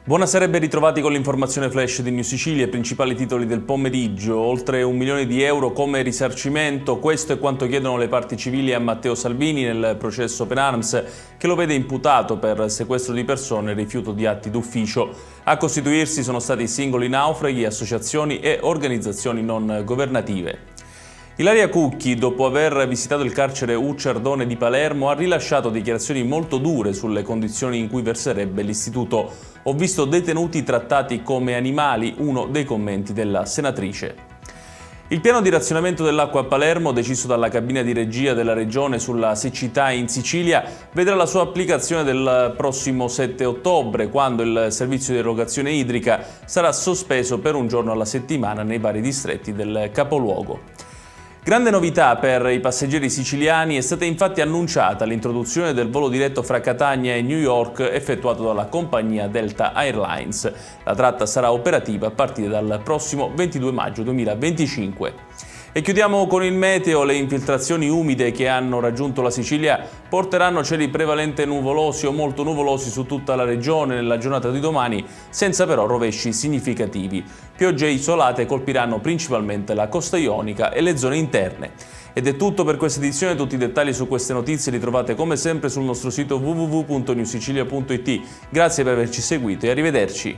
Buonasera e ben ritrovati con l'informazione flash di New Sicilia, i principali titoli del pomeriggio. Oltre 1 milione di euro come risarcimento, questo è quanto chiedono le parti civili a Matteo Salvini nel processo Penarms, che lo vede imputato per sequestro di persone e rifiuto di atti d'ufficio. A costituirsi sono stati singoli naufraghi, associazioni e organizzazioni non governative. Ilaria Cucchi, dopo aver visitato il carcere Ucciardone di Palermo, ha rilasciato dichiarazioni molto dure sulle condizioni in cui verserebbe l'istituto. Ho visto detenuti trattati come animali, uno dei commenti della senatrice. Il piano di razionamento dell'acqua a Palermo, deciso dalla cabina di regia della Regione sulla siccità in Sicilia, vedrà la sua applicazione del prossimo 7 ottobre, quando il servizio di erogazione idrica sarà sospeso per un giorno alla settimana nei vari distretti del capoluogo. Grande novità per i passeggeri siciliani: è stata infatti annunciata l'introduzione del volo diretto fra Catania e New York effettuato dalla compagnia Delta Airlines. La tratta sarà operativa a partire dal prossimo 22 maggio 2025. E chiudiamo con il meteo. Le infiltrazioni umide che hanno raggiunto la Sicilia porteranno cieli prevalente nuvolosi o molto nuvolosi su tutta la regione nella giornata di domani, senza però rovesci significativi. Piogge isolate colpiranno principalmente la costa ionica e le zone interne. Ed è tutto per questa edizione. Tutti i dettagli su queste notizie li trovate come sempre sul nostro sito www.newsicilia.it. Grazie per averci seguito e arrivederci.